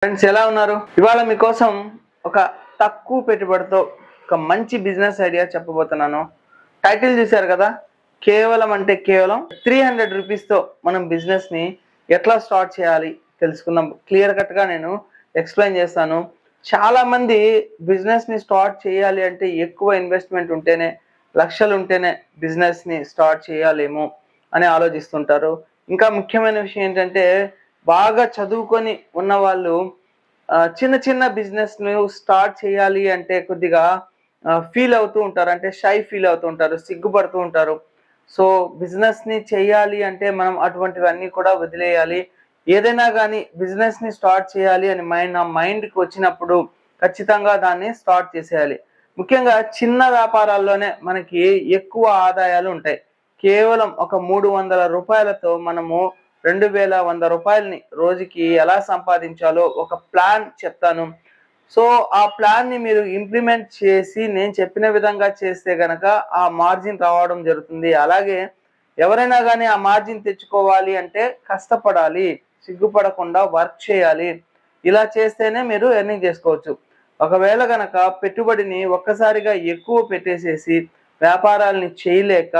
Friends ఎలా ఉన్నారు? ఇవాళ మీకోసం ఒక తక్కువ పెట్టుబడితో ఒక మంచి బిజినెస్ ఐడియా చెప్పబోతున్నాను. టైటిల్ చూశారు కదా, కేవలం అంటే కేవలం 300 రూపీస్తో మనం బిజినెస్ని ఎట్లా స్టార్ట్ చేయాలి తెలుసుకుందాం. క్లియర్ కట్గా నేను ఎక్స్ప్లెయిన్ చేస్తాను. చాలామంది బిజినెస్ని స్టార్ట్ చేయాలి అంటే ఎక్కువ ఇన్వెస్ట్మెంట్ ఉంటేనే, లక్షలు ఉంటేనే బిజినెస్ని స్టార్ట్ చేయాలేమో అని ఆలోచిస్తుంటారు. ఇంకా ముఖ్యమైన విషయం ఏంటంటే, బాగా చదువుకొని ఉన్న వాళ్ళు చిన్న చిన్న బిజినెస్‌ను స్టార్ట్ చేయాలి అంటే కొద్దిగా ఫీల్ అవుతూ ఉంటారు. అంటే షై ఫీల్ అవుతూ ఉంటారు. సిగ్గుపడుతూ ఉంటారు. సో, బిజినెస్‌ని చేయాలి అంటే మనం అటువంటివన్నీ కూడా వదిలేయాలి. ఏదైనా గానీ బిజినెస్‌ని స్టార్ట్ చేయాలి అని నా మైండ్‌కి వచ్చినప్పుడు ఖచ్చితంగా దాన్ని స్టార్ట్ చేసేయాలి. ముఖ్యంగా చిన్న వ్యాపారాల్లోనే మనకి ఎక్కువ ఆదాయాలు ఉంటాయి. కేవలం ఒక రూ. 300తో మనము 2100 రూపాయలని రోజుకి ఎలా సంపాదించాలో ఒక ప్లాన్ చెప్తాను. సో, ఆ ప్లాన్‌ని మీరు ఇంప్లిమెంట్ చేసి నేను చెప్పిన విధంగా చేస్తే గనక ఆ మార్జిన్ రావడం జరుగుతుంది. అలాగే ఎవరైనా గానీ ఆ మార్జిన్ తెచ్చుకోవాలి అంటే కష్టపడాలి. సిగ్గుపడకుండా వర్క్ చేయాలి. ఇలా చేస్తేనే మీరు ఎర్నింగ్ చేసుకోవచ్చు. ఒకవేళ గనక పెట్టుబడిని ఒక్కసారిగా ఎక్కువ పెట్టేసేసి వ్యాపారాల్ని చేయలేక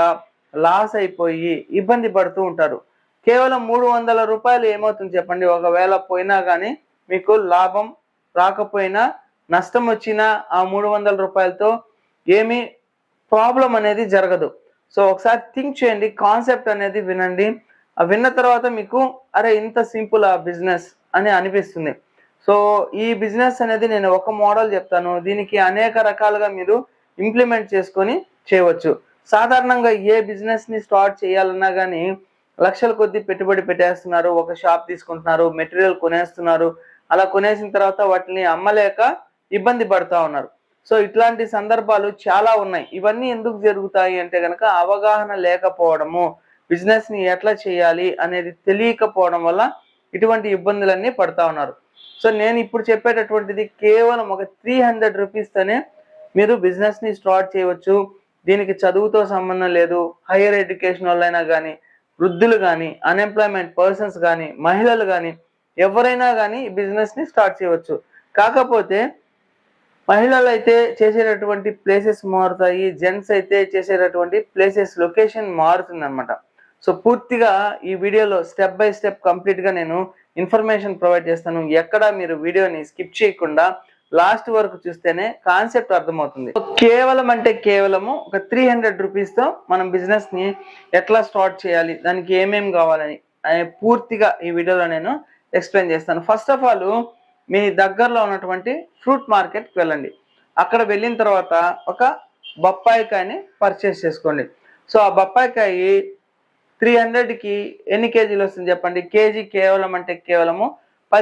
లాస్ అయిపోయి ఇబ్బంది పడుతూ ఉంటారు. కేవలం రూ. 300 ఏమవుతుంది చెప్పండి? ఒకవేళ పోయినా గానీ మీకు లాభం రాకపోయినా, నష్టం వచ్చినా ఆ రూ. 300తో ఏమీ ప్రాబ్లం అనేది జరగదు. సో, ఒకసారి థింక్ చేయండి. కాన్సెప్ట్ అనేది వినండి. విన్న తర్వాత మీకు అరే! ఇంత సింపులా బిజినెస్ అని అనిపిస్తుంది. సో, ఈ బిజినెస్ అనేది నేను ఒక మోడల్ చెప్తాను. దీనికి అనేక రకాలుగా మీరు ఇంప్లిమెంట్ చేసుకొని చేయవచ్చు. సాధారణంగా ఏ బిజినెస్‌ని స్టార్ట్ చేయాలన్నా గానీ లక్షల కొద్దీ పెట్టుబడి పెట్టేస్తున్నారు. ఒక షాప్ తీసుకుంటున్నారు. మెటీరియల్ కొనేస్తున్నారు. అలా కొనేసిన తర్వాత వాటిని అమ్మలేక ఇబ్బంది పడతా ఉన్నారు. సో, ఇట్లాంటి సందర్భాలు చాలా ఉన్నాయి. ఇవన్నీ ఎందుకు జరుగుతాయి అంటే గనక అవగాహన లేకపోవడము, బిజినెస్‌ని ఎట్లా చేయాలి అనేది తెలియకపోవడం వల్ల ఇటువంటి ఇబ్బందులన్నీ పడతా ఉన్నారు. సో, నేను ఇప్పుడు చెప్పేటటువంటిది కేవలం ఒక 300 రూపీస్‌తోనే మీరు బిజినెస్‌ని స్టార్ట్ చేయవచ్చు. దీనికి చదువుతో సంబంధం లేదు. హైయర్ ఎడ్యుకేషన్ వాళ్ళైనా గానీ, వృద్ధులు గానీ, అన్‌ఎంప్లాయ్‌మెంట్ పర్సన్స్ గానీ, మహిళలు గానీ ఎవరైనా గానీ ఈ బిజినెస్‌ని స్టార్ట్ చేయవచ్చు. కాకపోతే మహిళలైతే చేసేటటువంటి ప్లేసెస్ మారుతాయి. జెంట్స్ అయితే చేసేటటువంటి ప్లేసెస్ లొకేషన్ మారుతుందనమాట. సో, పూర్తిగా ఈ వీడియోలో స్టెప్ బై స్టెప్ కంప్లీట్‌గా నేను ఇన్ఫర్మేషన్ ప్రొవైడ్ చేస్తాను. ఎక్కడ మీరు వీడియోని స్కిప్ చేయకుండా లాస్ట్ వరకు చూస్తేనే కాన్సెప్ట్ అర్థమవుతుంది. కేవలం అంటే కేవలము ఒక 300 రూపీస్‌తో మనం బిజినెస్‌ని ఎట్లా స్టార్ట్ చేయాలి? దానికి ఏమేమి కావాలని పూర్తిగా ఈ వీడియోలో నేను ఎక్స్‌ప్లెయిన్ చేస్తాను. ఫస్ట్ ఆఫ్ ఆల్ మీ దగ్గరలో ఉన్నటువంటి ఫ్రూట్ మార్కెట్‌కి వెళ్ళండి. అక్కడ వెళ్ళిన తర్వాత ఒక బొప్పాయికాయని పర్చేస్ చేసుకోండి. సో, ఆ బొప్పాయికాయి 300కి ఎన్ని కేజీలు వస్తుంది చెప్పండి? కేజీ కేవలం అంటే కేవలము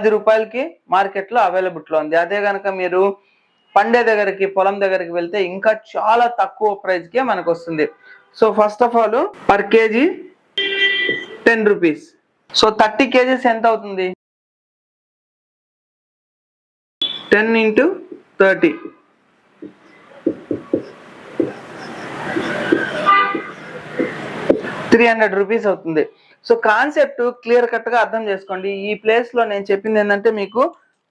రూ. 10కి మార్కెట్‌లో అవైలబుల్‌లో ఉంది. అదే గనక మీరు పండే దగ్గరికి, పొలం దగ్గరికి వెళ్తే ఇంకా చాలా తక్కువ ప్రైస్‌కే మనకొస్తుంది. So, first of all per kg 10 rupees. So, 30 kgs ఎంత అవుతుంది? 10 ఇంటూ 30 300 రూపీస్ అవుతుంది. సో, కాన్సెప్ట్ క్లియర్ కట్‌గా అర్థం చేసుకోండి. ఈ ప్లేస్‌లో నేను చెప్పింది ఏంటంటే మీకు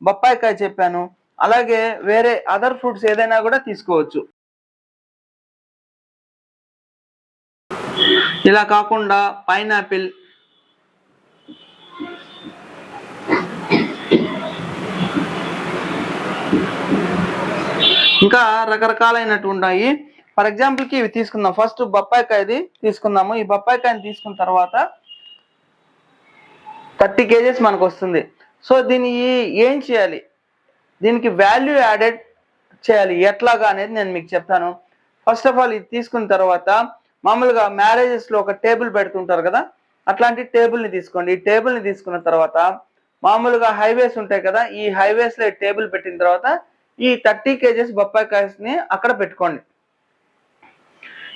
బొప్పాయికాయ చెప్పాను. అలాగే వేరే అదర్ ఫ్రూట్స్ ఏదైనా కూడా తీసుకోవచ్చు. ఇలా కాకుండా పైనాపిల్, ఇంకా రకరకాలైనటువంటి ఉన్నాయి. ఫర్ ఎగ్జాంపుల్‌కి ఇవి తీసుకుందాం. ఫస్ట్ బొప్పాయికాయది తీసుకుందాము. ఈ బొప్పాయికాయని తీసుకున్న తర్వాత 30 కేజీస్ మనకొస్తుంది. సో, దీన్ని ఏం చేయాలి? దీనికి వాల్యూ యాడెడ్ చేయాలి. ఎట్లాగా అనేది నేను మీకు చెప్తాను. ఫస్ట్ ఆఫ్ ఆల్ ఇది తీసుకున్న తర్వాత మామూలుగా మ్యారేజెస్‌లో ఒక టేబుల్ పెడుతుంటారు కదా! అట్లాంటి టేబుల్‌ని తీసుకోండి. ఈ టేబుల్‌ని తీసుకున్న తర్వాత మామూలుగా హైవేస్ ఉంటాయి కదా! ఈ హైవేస్‌లో ఈ టేబుల్ పెట్టిన తర్వాత ఈ 30 కేజీస్ బొప్పాయికాయని అక్కడ పెట్టుకోండి.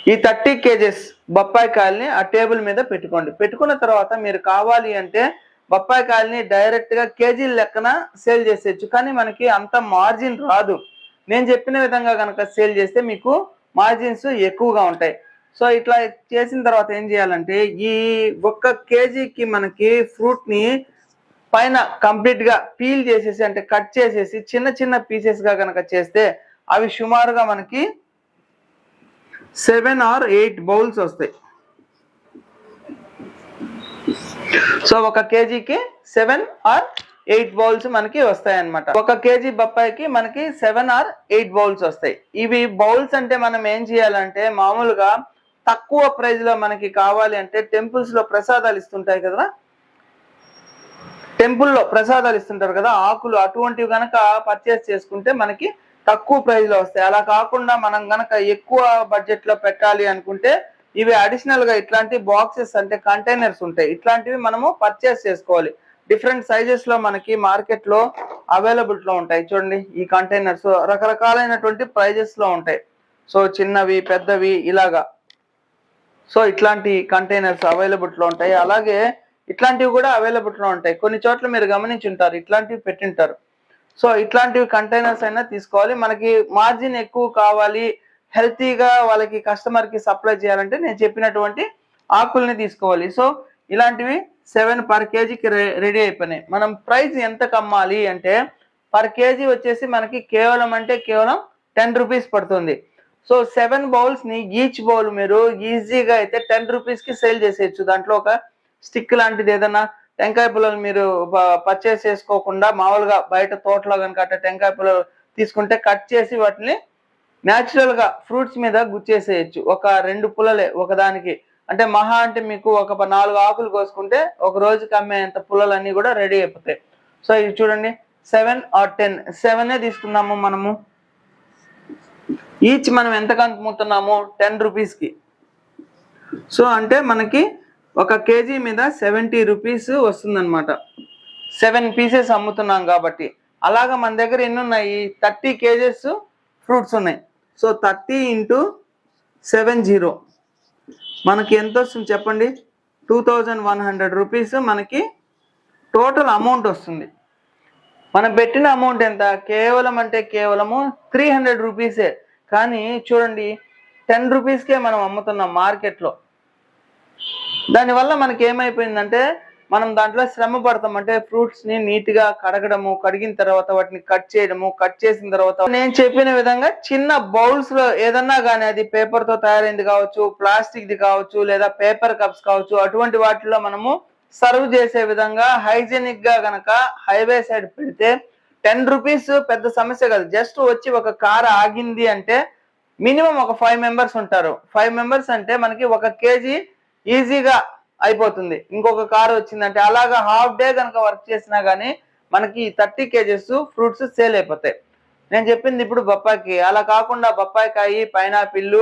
ఈ 30 కేజీస్ బొప్పాయికాయల్ని ఆ టేబుల్ మీద పెట్టుకోండి. పెట్టుకున్న తర్వాత మీరు కావాలి అంటే బొప్పాయికాయల్ని డైరెక్ట్‌గా కేజీల లెక్కన సేల్ చేసేయొచ్చు. కానీ మనకి అంత మార్జిన్ రాదు. నేను చెప్పిన విధంగా గనక సేల్ చేస్తే మీకు మార్జిన్స్ ఎక్కువగా ఉంటాయి. సో, ఇట్లా చేసిన తర్వాత ఏం చేయాలంటే ఈ ఒక్క కేజీకి మనకి ఫ్రూట్‌ని పైన కంప్లీట్ గా పీల్ చేసేసి అంటే కట్ చేసేసి చిన్న చిన్న పీసెస్ గా కనుక చేస్తే అవి సుమారుగా మనకి 7 or 8 బౌల్స్ వస్తాయి. సో 1 kgకి 7 or 8 బౌల్స్ మనకి వస్తాయి అన్నమాట. 1 kg బొప్పాయికి మనకి 7 or 8 బౌల్స్ వస్తాయి. ఇవి బౌల్స్ అంటే మనం ఏం చేయాలంటే మామూలుగా తక్కువ ప్రైస్ లో మనకి కావాలి అంటే టెంపుల్స్ లో ప్రసాదాలు ఇస్తుంటాయి కదా, టెంపుల్లో ప్రసాదాలు ఇస్తుంటారు కదా ఆకులు, అటువంటివి గనక పర్చేస్ చేసుకుంటే మనకి తక్కువ ప్రైస్ లో వస్తాయి. అలా కాకుండా మనం గనక ఎక్కువ బడ్జెట్ లో పెట్టాలి అనుకుంటే ఇవి అడిషనల్ గా ఇట్లాంటి బాక్సెస్ అంటే కంటైనర్స్ ఉంటాయి, ఇట్లాంటివి మనము పర్చేస్ చేసుకోవాలి. డిఫరెంట్ సైజెస్ లో మనకి మార్కెట్ లో అవైలబుల్ లో ఉంటాయి. చూడండి ఈ కంటైనర్స్ రకరకాలైనటువంటి ప్రైజెస్ లో ఉంటాయి. సో చిన్నవి పెద్దవి ఇలాగా. సో ఇట్లాంటి కంటైనర్స్ అవైలబుల్ లో ఉంటాయి. అలాగే ఇట్లాంటివి కూడా అవైలబుల్ లో ఉంటాయి. కొన్ని చోట్ల మీరు గమనించి ఉంటారు ఇట్లాంటివి పెట్టింటారు. సో ఇట్లాంటివి కంటైనర్స్ అయినా తీసుకోవాలి. మనకి మార్జిన్ ఎక్కువ కావాలి, హెల్తీగా వాళ్ళకి కస్టమర్ కి సప్లై చేయాలంటే నేను చెప్పినటువంటి ఆకుల్ని తీసుకోవాలి. సో ఇలాంటివి 7 per kgకి రెడీ అయిపోయినాయి. మనం ప్రైస్ ఎంత కమ్మాలి అంటే పర్ కేజీ వచ్చేసి మనకి కేవలం 10 రూపీస్ పడుతుంది. సో 7 బౌల్స్ ని ఈచ్ బౌల్ మీరు ఈజీగా అయితే 10 రూపీస్ కి సేల్ చేసేయచ్చు. దాంట్లో ఒక స్టిక్ లాంటిది ఏదైనా టెంకాయ పుల్లలు మీరు పర్చేస్ చేసుకోకుండా మామూలుగా బయట తోటలో కనుక అట్లా టెంకాయ పుల్లలు తీసుకుంటే కట్ చేసి వాటిని న్యాచురల్ గా ఫ్రూట్స్ మీద గుచ్చేసేయచ్చు. ఒక 2 పుల్లలే ఒకదానికి, అంటే మహా అంటే మీకు ఒక 4 ఆకులు కోసుకుంటే ఒక రోజుకి అమ్మేంత పుల్లలన్నీ కూడా రెడీ అయిపోతాయి. సో ఇది చూడండి 7 or 10, 7 తీసుకున్నాము మనము. ఈచ్ మనం ఎంత అమ్ముతున్నాము 10 రూపీస్కి. సో అంటే మనకి 1 kg మీద 70 రూపీస్ వస్తుందన్నమాట. 7 పీసెస్ అమ్ముతున్నాం కాబట్టి. అలాగా మన దగ్గర ఎన్ని ఉన్నాయి, 30 kgs ఫ్రూట్స్ ఉన్నాయి. సో 30 into 70 మనకి ఎంత వస్తుంది చెప్పండి, 2100 రూపీస్ మనకి టోటల్ అమౌంట్ వస్తుంది. మనం పెట్టిన అమౌంట్ ఎంత, కేవలము 300 రూపీసే. కానీ చూడండి 10 రూపీస్కే మనం అమ్ముతున్నాం మార్కెట్లో. దానివల్ల మనకి ఏమైపోయిందంటే మనం దాంట్లో శ్రమ పడతాం. అంటే ఫ్రూట్స్ ని నీట్ గా కడగడము, కడిగిన తర్వాత వాటిని కట్ చేయడము, కట్ చేసిన తర్వాత నేను చెప్పిన విధంగా చిన్న బౌల్స్ లో ఏదన్నా కానీ అది పేపర్ తో తయారైంది కావచ్చు, ప్లాస్టిక్ ది కావచ్చు, లేదా పేపర్ కప్స్ కావచ్చు, అటువంటి వాటిలో మనము సర్వ్ చేసే విధంగా హైజీనిక్ గా గనక హైవే సైడ్ పెడితే 10 రూపీస్ పెద్ద సమస్య కాదు. జస్ట్ వచ్చి ఒక కార్ ఆగింది అంటే మినిమం ఒక 5 మెంబర్స్ ఉంటారు. 5 మెంబర్స్ అంటే మనకి 1 kg ఈజీగా అయిపోతుంది. ఇంకొక కారు వచ్చిందంటే అలాగా హాఫ్ డే కనుక వర్క్ చేసినా గానీ మనకి 30 kgs ఫ్రూట్స్ సేల్ అయిపోతాయి. నేను చెప్పింది ఇప్పుడు బొప్పాయికి. అలా కాకుండా బొప్పాయికాయ, పైనాపిల్,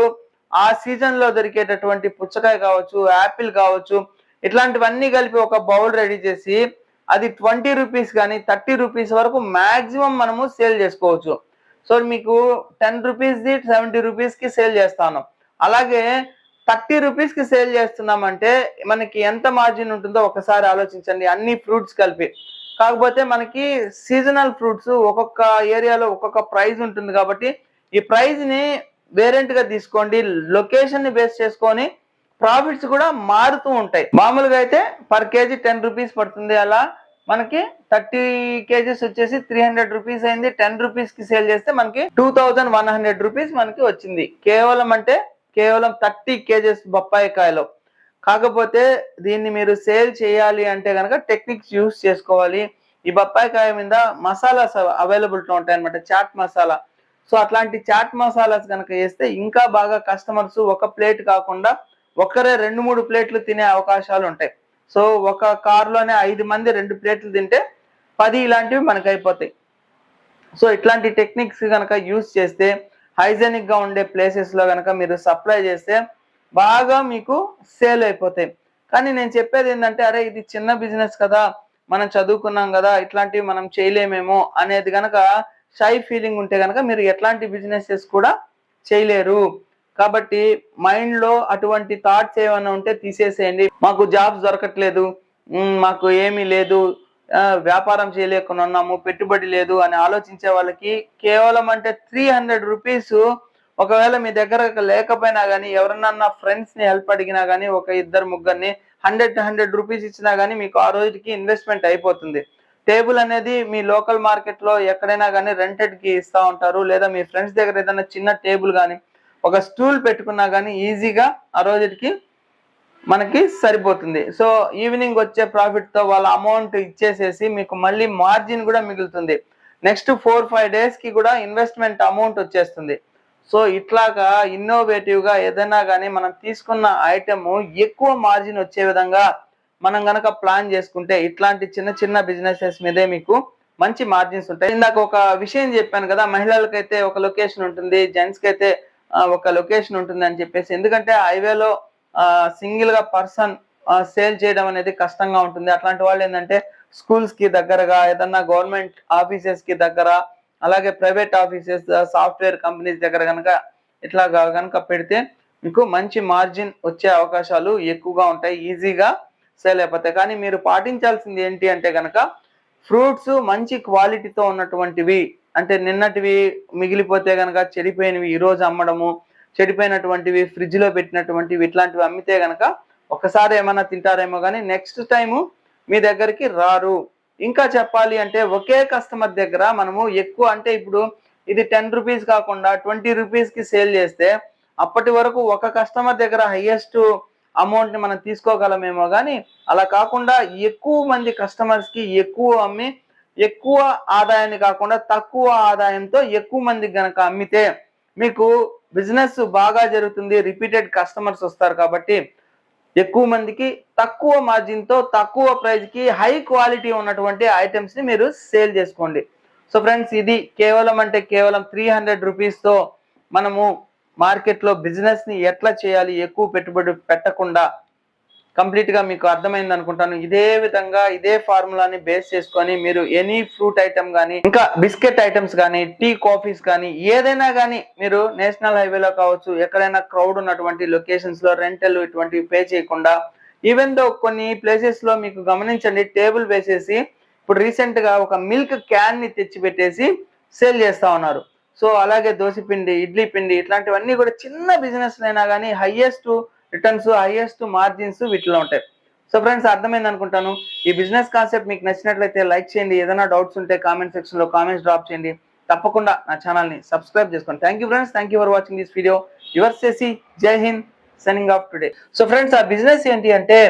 ఆ సీజన్ లో దొరికేటటువంటి పుచ్చకాయ కావచ్చు, యాపిల్ కావచ్చు, ఇట్లాంటివన్నీ కలిపి ఒక బౌల్ రెడీ చేసి అది 20 రూపీస్ కానీ 30 రూపీస్ వరకు మాక్సిమం మనము సేల్ చేసుకోవచ్చు. సో మీకు 10 రూపీస్ది 70 రూపీస్కి సేల్ చేస్తాను. అలాగే 30 రూపీస్కి సేల్ చేస్తున్నామంటే మనకి ఎంత మార్జిన్ ఉంటుందో ఒకసారి ఆలోచించండి, అన్ని ఫ్రూట్స్ కలిపి. కాకపోతే మనకి సీజనల్ ఫ్రూట్స్ ఒక్కొక్క ఏరియాలో ఒక్కొక్క ప్రైస్ ఉంటుంది కాబట్టి ఈ ప్రైస్ ని వేరెంట్ గా తీసుకోండి. లొకేషన్ ని బేస్ చేసుకొని ప్రాఫిట్స్ కూడా మారుతూ ఉంటాయి. మామూలుగా అయితే పర్ కేజీ 10 రూపీస్ పడుతుంది. అలా మనకి 30 kgs వచ్చేసి 300 రూపీస్ అయింది. 10 రూపీస్ కి సేల్ చేస్తే మనకి 2100 రూపీస్ మనకి వచ్చింది. కేవలం 30 kgs బొప్పాయి కాయలో. కాకపోతే దీన్ని మీరు సేల్ చేయాలి అంటే కనుక టెక్నిక్స్ యూస్ చేసుకోవాలి. ఈ బొప్పాయి కాయ మీద మసాలాస్ అవైలబుల్గా ఉంటాయి అనమాట, చాట్ మసాలా. సో అట్లాంటి చాట్ మసాలాస్ కనుక వేస్తే ఇంకా బాగా కస్టమర్స్ ఒక ప్లేట్ కాకుండా ఒక్కరే 2-3 ప్లేట్లు తినే అవకాశాలు ఉంటాయి. సో ఒక కారులోనే 5 మంది 2 ప్లేట్లు తింటే 10 ఇలాంటివి మనకు అయిపోతాయి. సో ఇట్లాంటి టెక్నిక్స్ కనుక యూస్ చేస్తే హైజెనిక్ గా ఉండే ప్లేసెస్ లో కనుక మీరు సప్లై చేస్తే బాగా మీకు సేల్ అయిపోతాయి. కానీ నేను చెప్పేది ఏంటంటే అరే ఇది చిన్న బిజినెస్ కదా, మనం చదువుకున్నాం కదా, ఇట్లాంటివి మనం చేయలేమేమో అనేది కనుక షై ఫీలింగ్ ఉంటే కనుక మీరు ఎట్లాంటి బిజినెసెస్ కూడా చేయలేరు. కాబట్టి మైండ్ లో అటువంటి థాట్స్ ఏమైనా ఉంటే తీసేసేయండి. మాకు జాబ్స్ దొరకట్లేదు, మాకు ఏమీ లేదు, వ్యాపారం చేయలేకుండా ఉన్నాము, పెట్టుబడి లేదు అని ఆలోచించే వాళ్ళకి కేవలం 300 రూపీస్ ఒకవేళ మీ దగ్గర లేకపోయినా కానీ ఎవరన్నా ఫ్రెండ్స్ ని హెల్ప్ అడిగినా కానీ ఒక 2-3 100 రూపీస్ ఇచ్చినా కానీ మీకు ఆ రోజుకి ఇన్వెస్ట్మెంట్ అయిపోతుంది. టేబుల్ అనేది మీ లోకల్ మార్కెట్ లో ఎక్కడైనా కానీ రెంటెడ్ కి ఇస్తా ఉంటారు, లేదా మీ ఫ్రెండ్స్ దగ్గర ఏదైనా చిన్న టేబుల్ కానీ ఒక స్టూల్ పెట్టుకున్నా కానీ ఈజీగా ఆ రోజుకి మనకి సరిపోతుంది. సో ఈవినింగ్ వచ్చే ప్రాఫిట్ తో వాళ్ళ అమౌంట్ ఇచ్చేసేసి మీకు మళ్ళీ మార్జిన్ కూడా మిగులుతుంది. నెక్స్ట్ 4-5 డేస్ కి కూడా ఇన్వెస్ట్మెంట్ అమౌంట్ వచ్చేస్తుంది. సో ఇట్లాగా ఇన్నోవేటివ్ గా ఏదైనా కానీ మనం తీసుకున్న ఐటమ్ ఎక్కువ మార్జిన్ వచ్చే విధంగా మనం గనక ప్లాన్ చేసుకుంటే ఇట్లాంటి చిన్న చిన్న బిజినెసెస్ మీదే మీకు మంచి మార్జిన్స్ ఉంటాయి. ఇందాక ఒక విషయం చెప్పాను కదా, మహిళలకైతే ఒక లొకేషన్ ఉంటుంది, జెంట్స్ కి అయితే ఒక లొకేషన్ ఉంటుంది అని చెప్పేసి. ఎందుకంటే హైవేలో సింగిల్ గా పర్సన్ సేల్ చేయడం అనేది కష్టంగా ఉంటుంది. అట్లాంటి వాళ్ళు ఏంటంటే స్కూల్స్ కి దగ్గరగా, ఏదన్నా గవర్నమెంట్ ఆఫీసెస్ కి దగ్గర, అలాగే ప్రైవేట్ ఆఫీసెస్, సాఫ్ట్వేర్ కంపెనీస్ దగ్గర కనుక ఇట్లా కనుక పెడితే మీకు మంచి మార్జిన్ వచ్చే అవకాశాలు ఎక్కువగా ఉంటాయి, ఈజీగా సేల్ అయిపోతాయి. కానీ మీరు పాటించాల్సింది ఏంటి అంటే కనుక ఫ్రూట్స్ మంచి క్వాలిటీతో ఉన్నటువంటివి, అంటే నిన్నటివి మిగిలిపోతే కనుక చెడిపోయినవి ఈ రోజు అమ్మడము, చెడిపోయినటువంటివి ఫ్రిడ్జ్ లో పెట్టినటువంటివి ఇట్లాంటివి అమ్మితే గనక ఒకసారి ఏమైనా తింటారేమో కానీ నెక్స్ట్ టైము మీ దగ్గరికి రారు. ఇంకా చెప్పాలి అంటే ఒకే కస్టమర్ దగ్గర మనము ఎక్కువ, అంటే ఇప్పుడు ఇది 10 రూపీస్ కాకుండా 20 రూపీస్ కి సేల్ చేస్తే అప్పటి వరకు ఒక కస్టమర్ దగ్గర హైయెస్ట్ అమౌంట్ ని మనం తీసుకోగలమేమో కానీ అలా కాకుండా ఎక్కువ మంది కస్టమర్స్ కి ఎక్కువ అమ్మి ఎక్కువ ఆదాయాన్ని కాకుండా తక్కువ ఆదాయంతో ఎక్కువ మందికి గనక అమ్మితే మీకు బిజినెస్ బాగా జరుగుతుంది, రిపీటెడ్ కస్టమర్స్ వస్తారు. కాబట్టి ఎక్కువ మందికి తక్కువ మార్జిన్ తో తక్కువ ప్రైస్ కి హై క్వాలిటీ ఉన్నటువంటి ఐటమ్స్ ని మీరు సేల్ చేసుకోండి. సో ఫ్రెండ్స్, ఇది కేవలం 300 రూపీస్ తో మనము మార్కెట్ లో బిజినెస్ ని ఎట్లా చేయాలి ఎక్కువ పెట్టుబడి పెట్టకుండా కంప్లీట్ గా మీకు అర్థమైంది అనుకుంటాను. ఇదే విధంగా ఇదే ఫార్ములాని బేస్ చేసుకొని మీరు ఎనీ ఫ్రూట్ ఐటమ్ కానీ, ఇంకా బిస్కెట్ ఐటమ్స్ కానీ, టీ కాఫీస్ కానీ ఏదైనా కానీ మీరు నేషనల్ హైవేలో కావచ్చు, ఎక్కడైనా క్రౌడ్ ఉన్నటువంటి లొకేషన్స్ లో రెంటల్ ఇటువంటివి పే చేయకుండా, ఈవెన్ దో కొన్ని ప్లేసెస్ లో మీకు గమనించండి టేబుల్ వేసేసి ఇప్పుడు రీసెంట్ గా ఒక మిల్క్ క్యాన్ ని తెచ్చి పెట్టేసి సేల్ చేస్తా ఉన్నారు. సో అలాగే దోశపిండి, ఇడ్లీ పిండి ఇట్లాంటివన్నీ కూడా చిన్న బిజినెస్ అయినా కానీ హైయెస్ట్ రిటర్న్స్, హైయెస్ట్ మార్జిన్స్ వీటిలో ఉంటాయి. సో ఫ్రెండ్స్, అర్థమైంది అనుకుంటాను. ఈ బిజినెస్ కాన్సెప్ట్ మీకు నచ్చినట్లయితే లైక్ చేయండి, ఏదైనా డౌట్స్ ఉంటే కామెంట్ సెక్షన్ లో కామెంట్స్ డ్రాప్ చేయండి, తప్పకుండా నా ఛానల్ ని సబ్స్క్రైబ్ చేసుకోండి. Thank you friends, thank you for watching this video. Yours చేసి జై Hind, signing off today. So friends, ఆ బిజినెస్ ఏంటి అంటే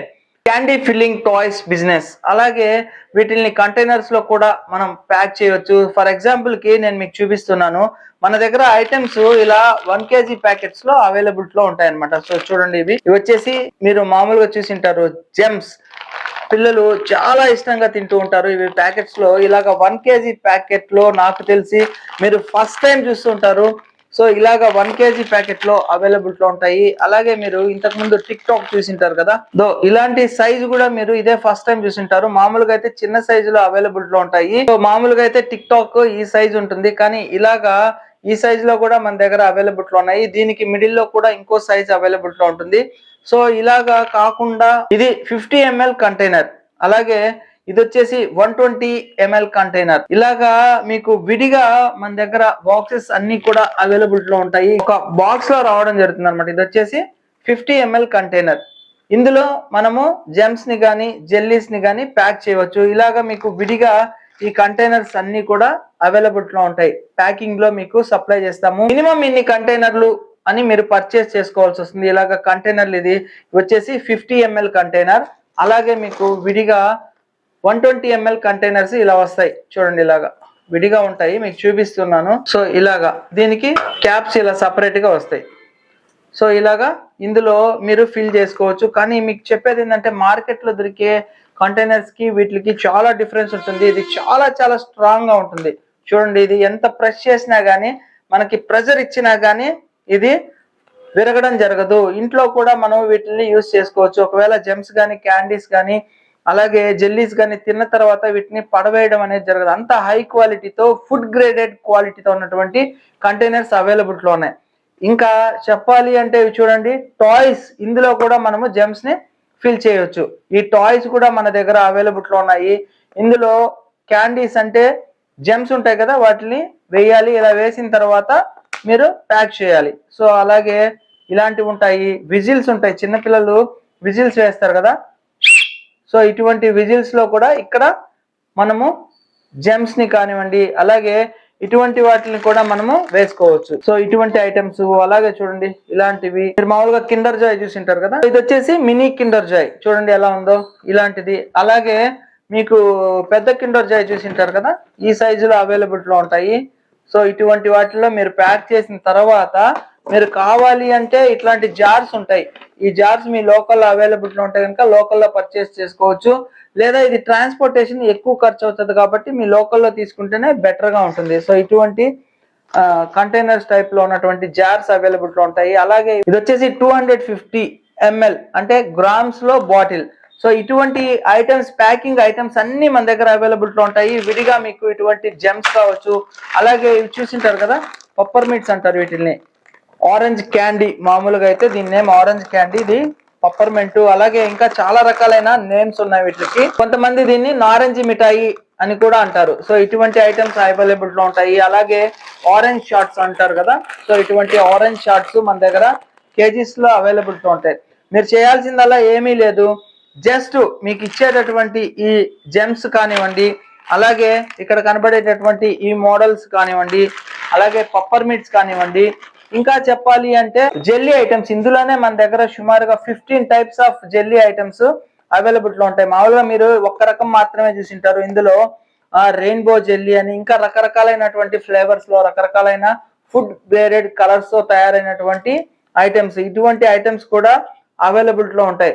క్యాండీ ఫిల్లింగ్ టాయ్స్ బిజినెస్. అలాగే వీటిని కంటైనర్స్ లో కూడా మనం ప్యాక్ చేయవచ్చు. ఫర్ ఎగ్జాంపుల్ కి నేను మీకు చూపిస్తున్నాను, మన దగ్గర ఐటమ్స్ ఇలా 1 kg ప్యాకెట్స్ లో అవైలబుల్ లో ఉంటాయి అనమాట. సో చూడండి, ఇవి వచ్చేసి మీరు మామూలుగా చూసింటారు జెమ్స్, పిల్లలు చాలా ఇష్టంగా తింటూ ఉంటారు. ఇవి ప్యాకెట్స్ లో ఇలాగ 1 kg ప్యాకెట్ లో నాకు తెలిసి మీరు ఫస్ట్ టైం చూస్తుంటారు. సో ఇలాగా 1 kg ప్యాకెట్ లో అవైలబుల్ లో ఉంటాయి. అలాగే మీరు ఇంతకు ముందు టిక్ టాక్ చూసింటారు కదా, ఇలాంటి సైజు కూడా మీరు ఇదే ఫస్ట్ టైం చూసింటారు. మామూలుగా అయితే చిన్న సైజులో అవైలబుల్ లో ఉంటాయి. సో మామూలుగా అయితే టిక్ టాక్ ఈ సైజు ఉంటుంది, కానీ ఇలాగా ఈ సైజ్ లో కూడా మన దగ్గర అవైలబుల్ లో ఉన్నాయి. దీనికి మిడిల్ లో కూడా ఇంకో సైజ్ అవైలబుల్ లో ఉంటుంది. సో ఇలాగా కాకుండా ఇది 50 ml కంటైనర్, అలాగే ఇది వచ్చేసి 120 ml కంటైనర్. ఇలాగా మీకు విడిగా మన దగ్గర బాక్సెస్ అన్ని కూడా అవైలబుల్ లో ఉంటాయి. ఒక బాక్స్ లో రావడం జరుగుతుంది అనమాట. ఇది వచ్చేసి 50 ml కంటైనర్. ఇందులో మనము జెమ్స్ ని గానీ జెల్లీస్ ని గానీ ప్యాక్ చేయవచ్చు. ఇలాగా మీకు విడిగా ఈ కంటైనర్స్ అన్ని కూడా అవైలబుల్ లో ఉంటాయి. ప్యాకింగ్ లో మీకు సప్లై చేస్తాము. మినిమం ఇన్ని కంటైనర్లు అని మీరు పర్చేస్ చేసుకోవాల్సి వస్తుంది. ఇలాగ కంటైనర్లు ఇది వచ్చేసి 50 ml కంటైనర్. అలాగే మీకు విడిగా 120 ml కంటైనర్స్ ఇలా వస్తాయి. చూడండి, ఇలాగా విడిగా ఉంటాయి, మీకు చూపిస్తున్నాను. సో ఇలాగా దీనికి క్యాప్స్ ఇలా సపరేట్ గా వస్తాయి. సో ఇలాగా ఇందులో మీరు ఫిల్ చేసుకోవచ్చు. కానీ మీకు చెప్పేది ఏంటంటే మార్కెట్ లో దొరికే కంటైనర్స్ కి వీటికి చాలా డిఫరెన్స్ ఉంటుంది. ఇది చాలా చాలా స్ట్రాంగ్ గా ఉంటుంది. చూడండి, ఇది ఎంత ప్రెస్ చేసినా గానీ, మనకి ప్రెషర్ ఇచ్చినా గానీ ఇది విరగడం జరగదు. ఇంట్లో కూడా మనం వీటిని యూజ్ చేసుకోవచ్చు. ఒకవేళ జెమ్స్ కానీ, క్యాండీస్ కానీ, అలాగే జెల్లీస్ కానీ తిన్న తర్వాత వీటిని పడవేయడం అనేది జరగదు. అంత హై క్వాలిటీతో, ఫుడ్ గ్రేడెడ్ క్వాలిటీతో ఉన్నటువంటి కంటైనర్స్ అవైలబుల్ లో ఉన్నాయి. ఇంకా చెప్పాలి అంటే చూడండి, టాయ్స్, ఇందులో కూడా మనము జెమ్స్ ని ఫిల్ చేయొచ్చు. ఈ టాయ్స్ కూడా మన దగ్గర అవైలబుల్ లో ఉన్నాయి. ఇందులో క్యాండీస్ అంటే జెమ్స్ ఉంటాయి కదా, వాటిని వేయాలి. ఇలా వేసిన తర్వాత మీరు ప్యాక్ చేయాలి. సో అలాగే ఇలాంటివి ఉంటాయి. విజిల్స్ ఉంటాయి, చిన్నపిల్లలు విజిల్స్ వేస్తారు కదా. సో ఇటువంటి విజిల్స్ లో కూడా ఇక్కడ మనము జెమ్స్ ని కానివ్వండి, అలాగే ఇటువంటి వాటిని కూడా మనము వేసుకోవచ్చు. సో ఇటువంటి ఐటమ్స్, అలాగే చూడండి ఇలాంటివి మీరు మామూలుగా కిండర్ జాయ్ చూసి ఉంటారు కదా, ఇది వచ్చేసి మినీ కిండర్ జాయ్, చూడండి ఎలా ఉందో ఇలాంటిది. అలాగే మీకు పెద్ద కిండర్ జాయ్ చూసి ఉంటారు కదా, ఈ సైజులో అవైలబిలిటీలో ఉంటాయి. సో ఇటువంటి వాటిలో మీరు ప్యాక్ చేసిన తర్వాత మీరు కావాలి అంటే ఇట్లాంటి జార్స్ ఉంటాయి, ఈ జార్స్ మీ లోకల్లో అవైలబిలిటీలో ఉంటాయి కనుక లోకల్లో పర్చేస్ చేసుకోవచ్చు. లేదా ఇది ట్రాన్స్పోర్టేషన్ ఎక్కువ ఖర్చు అవుతుంది కాబట్టి మీ లోకల్లో తీసుకుంటేనే బెటర్ గా ఉంటుంది. సో ఇటువంటి కంటైనర్స్ టైప్ లో ఉన్నటువంటి జార్స్ అవైలబిలిటీలో ఉంటాయి. అలాగే ఇది వచ్చేసి 250 ml అంటే గ్రామ్స్ లో బాటిల్. సో ఇటువంటి ఐటమ్స్, ప్యాకింగ్ ఐటమ్స్ అన్ని మన దగ్గర అవైలబిలిటీలో ఉంటాయి. విడిగా మీకు ఇటువంటి జెమ్స్ కావచ్చు, అలాగే ఇవి చూసింటారు కదా పప్పర్ మిట్స్ అంటారు వీటిని, ఆరెంజ్ క్యాండీ, మామూలుగా అయితే దీని నేమ్ ఆరెంజ్ క్యాండీ, ఇది పప్పర్మెంట్. అలాగే ఇంకా చాలా రకాలైన నేమ్స్ ఉన్నాయి వీటికి. కొంతమంది దీన్ని నారెంజ్ మిఠాయి అని కూడా అంటారు. సో ఇటువంటి ఐటమ్స్ అవైలబుల్ లో ఉంటాయి. అలాగే ఆరెంజ్ షార్ట్స్ అంటారు కదా, సో ఇటువంటి ఆరెంజ్ షార్ట్స్ మన దగ్గర కేజీస్ లో అవైలబుల్ తో ఉంటాయి. మీరు చేయాల్సిందల్లా ఏమీ లేదు, జస్ట్ మీకు ఇచ్చేటటువంటి ఈ జెమ్స్ కానివ్వండి, అలాగే ఇక్కడ కనబడేటటువంటి ఈ మోడల్స్ కానివ్వండి, అలాగే పప్పర్ మిట్స్ కానివ్వండి, ఇంకా చెప్పాలి అంటే జెల్లీ ఐటమ్స్, ఇందులోనే మన దగ్గర సుమారుగా 15 types of jelly items available లో ఉంటాయి. మామూలుగా మీరు ఒక్క రకం మాత్రమే చూసింటారు, ఇందులో రెయిన్బో జెల్లీ అని ఇంకా రకరకాలైనటువంటి ఫ్లేవర్స్ లో రకరకాలైన ఫుడ్ గ్రేడెడ్ కలర్స్ తో తయారైనటువంటి ఐటమ్స్, ఇటువంటి ఐటమ్స్ కూడా అవైలబుల్ లో ఉంటాయి.